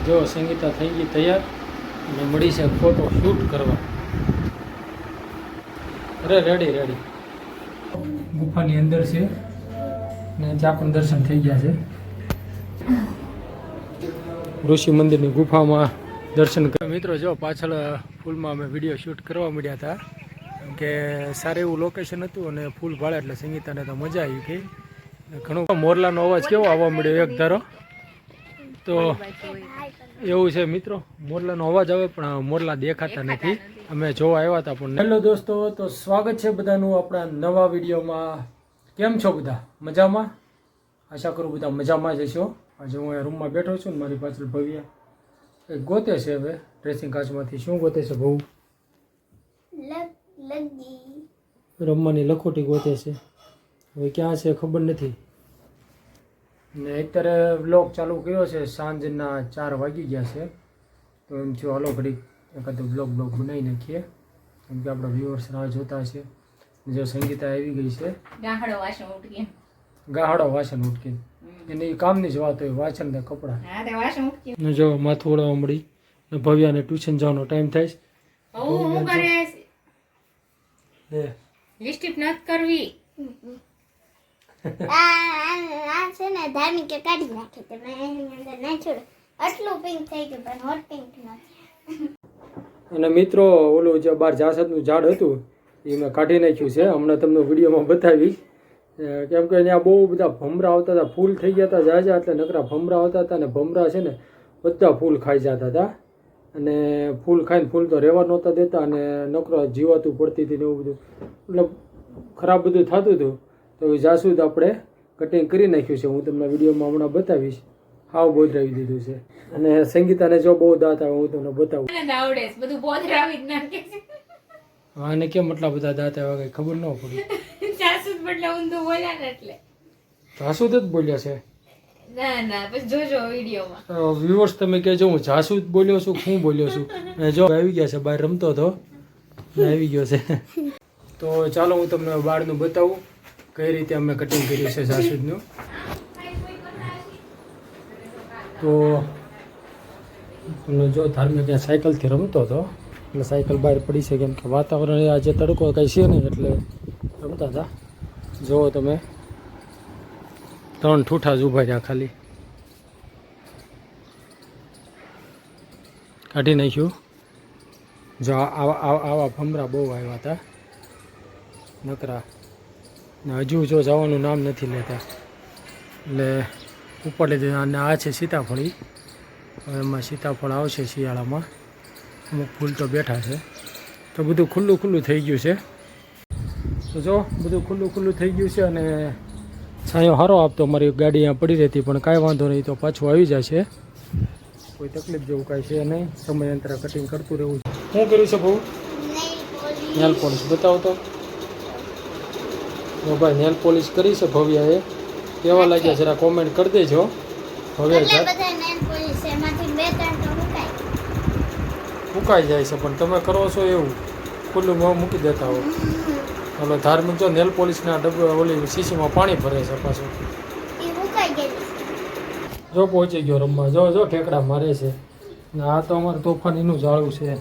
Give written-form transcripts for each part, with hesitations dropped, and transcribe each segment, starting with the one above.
જો સંગીતા થઈ ગઈ તૈયાર અને મળી છે ફોટો શૂટ કરવા. અરે રેડી રેડી. ગુફાની અંદર છે ને ત્યાં પણ દર્શન થઈ ગયા છે. ઋષિ મંદિરની ગુફામાં દર્શન કર્યા. મિત્રો જો પાછળ ફૂલમાં અમે વિડીયો શૂટ કરવા મળ્યા હતા કે સારું એવું લોકેશન હતું અને ફૂલ ભાળે એટલે સંગીતાને તો મજા આવી ગઈ. ઘણો મોરલાનો અવાજ કેવો આવવા મળ્યો એક ધારો તો એવું છે મિત્રો. મોરલાનો અવાજ આવે પણ મોરલા દેખાતા નથી. અમે જોવા આવ્યા હતા પણ. હેલો દોસ્તો, તો સ્વાગત છે બધાનું આપણા નવા વિડીયોમાં. કેમ છો બધા? મજામાં? આશા કરું બધા મજામાં જ હશો. આજે હું અહીંયા રૂમમાં બેઠો છું ને મારી પાછળ ભવ્ય એક ગોતે છે. હવે ડ્રેસિંગ કાચમાંથી શું ગોતે છે? બહુ રમવાની લખોટી ગોતે છે. હવે ક્યાં છે ખબર નથી. ને અત્યારે વ્લોગ ચાલુ કર્યો છે. સાંજના 4 વાગી ગયા છે તો એમ થયું હાલો ઘડીક એકાદ બ્લોગ બનાવી નાખીએ કેમ કે આપણા વ્યુઅર્સ રાહ જોતા છે. જો સંગીતા આવી ગઈ છે. ગાહડો વાસણ ઉટકી એની કામની જ વાત હોય. વાસણ ને કપડાં જો માથું ઓળવા મળી ને ભવ્યાને ટ્યુશન જવાનો ટાઈમ થાય છે. લિપસ્ટિક નત કરવી. આ છે ને ધાર્મિક કાઢી નાખી તો મેં એની અંદર ના છોડો. આટલું પિંક થઈ ગયું પણ હોટ પિંક નથી. અને મિત્રો ઓલું જે બાર જાસદનું ઝાડ હતું એ મેં કાઢી નાખ્યું છે. હમણાં તમને વિડીયોમાં બતાવીશ કેમ કે ત્યાં બહુ બધા ભમરા આવતા હતા. ફૂલ થઈ ગયા હતા જાજા એટલે નકરા ભમરા આવતા હતા અને ભમરા છે ને બધા ફૂલ ખાઈ જતા હતા અને ફૂલ ખાઈને ફૂલ તો રહેવા નહોતા દેતા અને નકરો જીવાતું પડતી હતી ને એવું બધું મતલબ ખરાબ બધું થતું હતું. તો જાસૂદ આપણે કટિંગ કરી નાખ્યું છે. હું તમને વિડીયોમાં હમણાં બતાવીશ. હાવ બોધરાવી દીધું છે. અને સંગીતાને જો બહુ દાંત આવે હું તમને બતાવું. હા અને કેમ એટલા બધા દાંત આવ્યા કઈ ખબર ન પડી. જાસૂદ જ બોલ્યા છે. વ્યુઅર્સ તમે કહેજો હું જાસૂદ બોલ્યો છું હું બોલ્યો છું. જો આવી ગયા છે બહાર રમતો હતો આવી ગયો છે. તો ચાલો હું તમને બાળનું બતાવું કઈ રીતે અમે કટિંગ કર્યું છે જાસૂદનું. તો તમને જો ધાર્મિક ત્યાં સાયકલથી રમતો હતો એટલે સાયકલ બહાર પડી છે કેમ કે વાતાવરણ આજે તડકો કાંઈ છે નહીં એટલે રમતા હતા. જુઓ તમે 3 ઠૂઠા જ ઊભા રહ્યા ખાલી. કાઢી નાખ્યું. જો આવા ભમરા બહુ આવ્યા હતા નકરા ને હજુ જો જવાનું નામ નથી લેતા એટલે ઉપાડી દીધું. અને આ છે સીતાફળી. એમાં સીતાફળ આવશે શિયાળામાં. અમુક ફૂલ તો બેઠા છે તો બધું ખુલ્લું થઈ ગયું છે. તો જો બધું ખુલ્લું થઈ ગયું છે અને છાંયો સારો આપતો. મારી ગાડી અહીંયા પડી રહેતી પણ કાંઈ વાંધો નહીં તો પાછું આવી જાય છે. કોઈ તકલીફ જેવું કાંઈ છે નહીં. સમયાંતરે કટિંગ કરતું રહેવું છે. શું કર્યું છે બહુ? નેલ પોલિશ બતાવો તો. ભાઈ નેલ પોલિશ કરી છે ભવ્યાએ. કેવા લાગ્યા જરા કોમેન્ટ કરી દેજો. ફૂંકાઈ જાય છે પણ તમે કરો છો એવું ખુલ્લું મૂકી દેતા હો. હવે ધાર્મિક જો નેલ પોલિશના ડબ્બા ઓલી શીશીમાં પાણી ભરે છે પાછું. જો પહોંચી ગયો રમવા. જો ઠેકડા મારે છે ને આ તો અમારે તોફાનીનું જાળવું છે.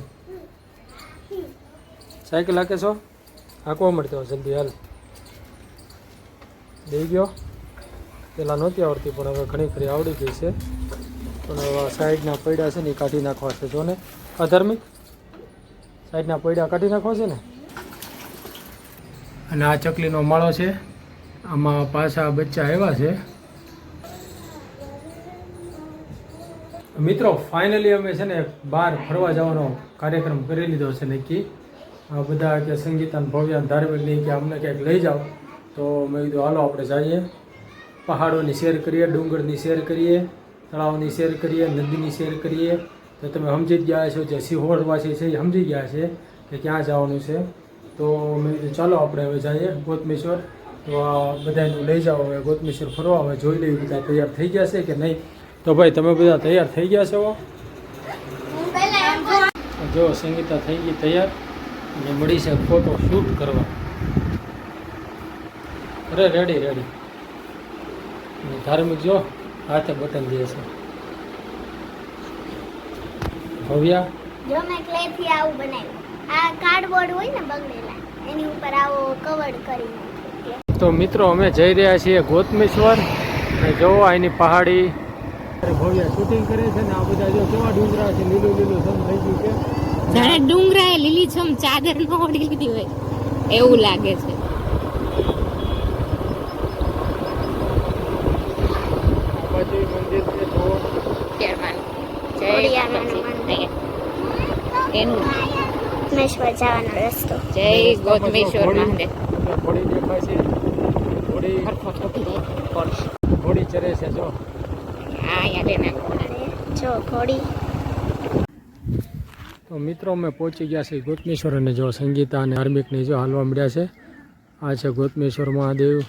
સાયકલ હાકે છો? હાંકવા મળતો જલ્દી હાલ. દઈ ગયો. પહેલાં નહોતી આવડતી પણ હવે ઘણી ખરી આવડી ગઈ છે. પણ હવે સાઈડના પૈડા છે ને એ કાઢી નાખવા છે. જો ને અધાર્મિક સાઈડના પૈડા કાઢી નાખવા છે ને. અને આ ચકલીનો માળો છે. આમાં પાછા બચ્ચા આવ્યા છે. મિત્રો ફાઇનલી અમે છે ને બહાર ફરવા જવાનો કાર્યક્રમ કરી લીધો છે નક્કી. આ બધા કે સંગીતાન ભવ્યાન ધાર્મિકની કે અમને ક્યાંક લઈ જાઓ તો મેં કીધું હાલો આપણે જઈએ. પહાડોની શેર કરીએ, ડુંગરની શેર કરીએ, તળાવની શેર કરીએ, નદીની શેર કરીએ. તો તમે સમજી જ ગયા છો જે સિંહોરવાસી છે એ સમજી ગયા છે કે ક્યાં જવાનું છે. તો મેં કીધું ચાલો આપણે હવે જઈએ ગોતમેશ્વર. તો આ બધાનું લઈ જાઓ હવે ગોતમેશ્વર ફરવા. હવે જોઈ લઈએ બધા તૈયાર થઈ ગયા છે કે નહીં. તો ભાઈ તમે બધા તૈયાર થઈ ગયા છો? જો સંગીતા થઈ ગઈ તૈયાર અને મળી છે ફોટો શૂટ કરવા. અરે રેડી. ધાર્મિક જો હાથે બટન દે છે. ભવ્યા જો મેં ક્લેથી આવું બનાવ્યું. આ કાર્ડબોર્ડ હોય ને બગડેલા, એની ઉપર આવો કવર કરી નાખ્યો. તો મિત્રો અમે જઈ રહ્યા છીએ ગોતમેશ્વર. અને જોવો અહીંની પહાડી. ભવ્યા શૂટિંગ કરે છે ને આ બધા જો કેવા ડુંગરા છે, લીલું લીલું સમ થઈ ગયું છે. જાણે ડુંગરાએ લીલીછમ ચાદર ન ઓઢી લીધી હોય એવું લાગે છે. બાજુ મંદિર છે જોવો. એનું ગોતમેશ્વર જવાનો રસ્તો. જય ગોતમેશ્વર મહાદેવ. ઘોડી દેખાય છે. ઘોડી ઘોડી ચરે છે જો. હા યાદ ના જો ઘોડી. તો મિત્રો અમે પહોંચી ગયા છીએ ગોતમેશ્વર. અને જો સંગીતા અને ધાર્મિકની જો હાલવા મળ્યા છે. આ છે ગોતમેશ્વર મહાદેવનું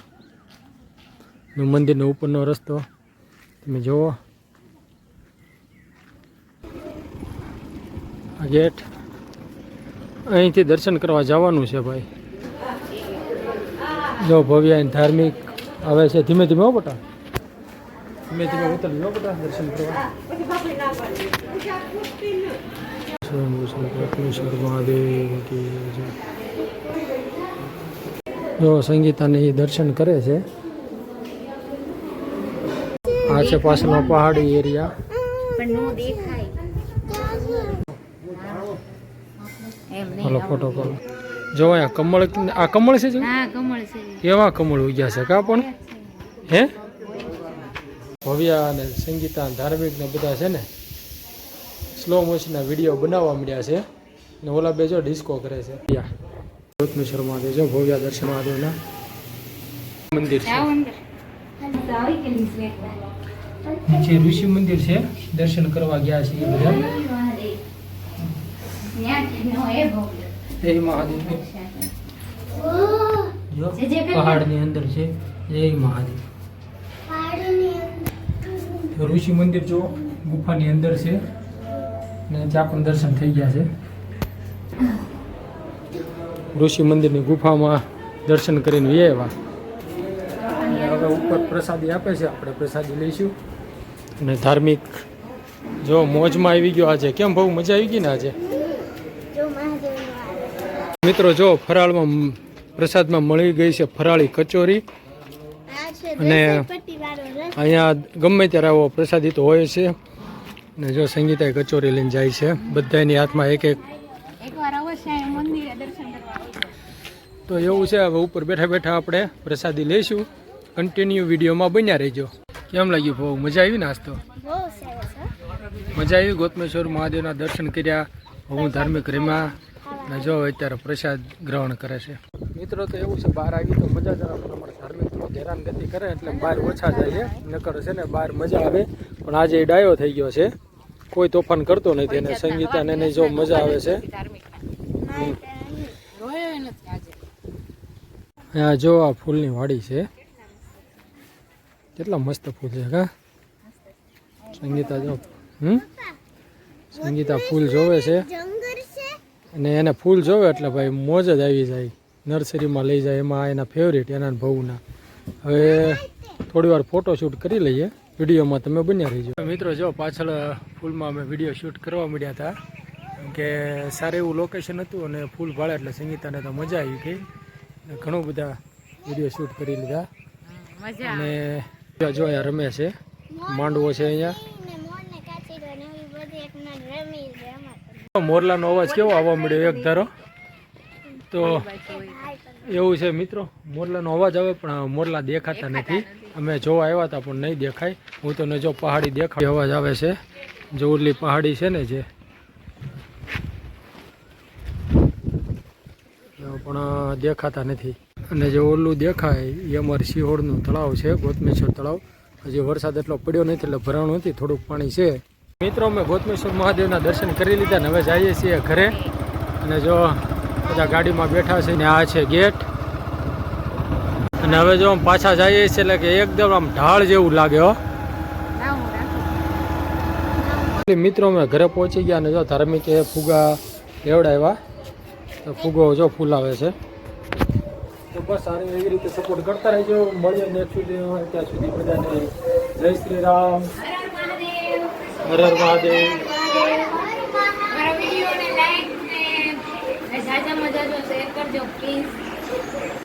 મંદિરનો ઉપરનો રસ્તો. તમે જુઓ આ ગેટ. અહીંથી દર્શન કરવા જવાનું છે ભાઈ. જો ભવ્ય અને ધાર્મિક આવે છે. ધીમે ધીમે હો બેટા, ધીમે ધીમે ઉતરજો બેટા દર્શન કરવા. ગોતમેશ્વર મહાદેવ કી જય. જો સંગીતાને એ દર્શન કરે છે. આ છે પાછળનો પહાડી એરિયા. પણ નો દેખાય એમ નહીં. હાલો ફોટો કરો. જો અહીંયા કમળ. આ કમળ છે જો? હા કમળ છે. કેવા કમળ ઉગ્યા છે કા પણ હે. ભવ્યા અને સંગીતા ધાર્મિક ને બધા છે ને સ્લો મોશનના વિડીયો બનાવવા મળ્યા છે. ને ઓલા બે જો ડિસ્કો કરે છે. ગોતમેશ્વર મહાદેવ જો ભવ્યા દર્શન મહાદેવના મંદિર છે. પછી ઋષિ મંદિર છે. દર્શન કરવા ગયા છે એ બધા. જય મહાદેવ. જો પહાડની અંદર છે. જય મહાદેવ. ઋષિ મંદિર જો ગુફાની અંદર છે ને ત્યાં પણ દર્શન થઈ ગયા છે. ઋષિ મંદિરની ગુફામાં દર્શન કરીને આવ્યા. અને હવે ઉપર પ્રસાદી આપે છે. આપણે પ્રસાદી લઈશું. અને ધાર્મિક જો મોજમાં આવી ગયો આજે. કેમ બહુ મજા આવી ગઈ ને આજે? મિત્રો જો ફરાળમાં પ્રસાદમાં મળી ગઈ છે ફરાળી કચોરી. અને અહીંયા ગમે ત્યારે આવો પ્રસાદી તો હોય છે. ને જો સંગીતા કચોરી લઈને જાય છે. બધાની હાથમાં એક એક. તો એવું છે. હવે ઉપર બેઠા બેઠા આપણે પ્રસાદી લઈશું. કન્ટિન્યુ વિડીયોમાં બન્યા રહેજો. કેમ લાગ્યું બહુ મજા આવી ને આજ તો? મજા આવી. ગોતમેશ્વર મહાદેવના દર્શન કર્યા. હું ધાર્મિક રમ્યા. ને જો અત્યારે પ્રસાદ ગ્રહણ કરે છે. મિત્રો તો એવું છે બહાર આવી તો મજા જ આવે. પણ અમારે ધાર્મિક થોડું હેરાનગતિ કરે એટલે બહાર ઓછા જાય. નકર છે ને બહાર મજા આવે. પણ આજે એ ડાયો થઈ ગયો છે. કોઈ તોફાન કરતો નથી. અને સંગીતાને એને જો મજા આવે છે. આ જો આ ફૂલની વાડી છે. કેટલા મસ્ત ફૂલ છે કા સંગીતા જો. સંગીતા ફૂલ જોવે છે. અને એને ફૂલ જોવે એટલે ભાઈ મોજ જ આવી જાય. નર્સરીમાં લઈ જાય. એમાં એના ફેવરેટ એના ભવના. હવે થોડી વાર ફોટોશૂટ કરી લઈએ. વિડીયોમાં તમે બન્યા રહીજો. મિત્રો જો પાછળ ફૂલમાં અમે વિડીયો શૂટ કરવા મળ્યા હતા. કે સારું એવું લોકેશન હતું અને ફૂલ ભાળે એટલે સંગીતાને તો મજા આવી ગઈ. ઘણું બધા વિડીયો શૂટ કરી લીધા. અને જો અહીંયા રમે છે. માંડવો છે અહીંયા. મોરલાનો અવાજ કેવો આવવા મળ્યો એક ધારો. તો એવું છે મિત્રો. મોરલાનો અવાજ આવે પણ મોરલા દેખાતા નથી. અમે જોવા આવ્યા હતા પણ નહીં દેખાય. હું તો ને જો પહાડી દેખાય અવાજ આવે છે. જો ઓલી પહાડી છે ને જે પણ દેખાતા નથી. અને જે ઓલું દેખાય એ અમારી સિહોરનું તળાવ છે. ગોતમેશ્વર તળાવ. હજી વરસાદ એટલો પડ્યો નથી એટલે ભરાણું નથી. થોડુંક પાણી છે. મિત્રો અમે ગોતમેશ્વર મહાદેવના દર્શન કરી લીધા ને હવે જઈએ છીએ ઘરે. અને જો બધા ગાડીમાં બેઠા છે ને આ છે ગેટ. અને હવે જો પાછા જઈએ છીએ એટલે કે એકદમ આમ ઢાળ જેવું લાગે હો. મિત્રો અમે ઘરે પહોંચી ગયા. અને જો ધાર્મિકે ફુગા લેવડાવ્યા. તો ફુગો જો ફૂલાવે છે. તો બસ સારી એવી રીતે સપોર્ટ કરતા રહેજો. મળીએ નેક્સ્ટ વિડીયો. ત્યાં સુધી બધાને જય શ્રી રામ. હર હર મહાદેવ.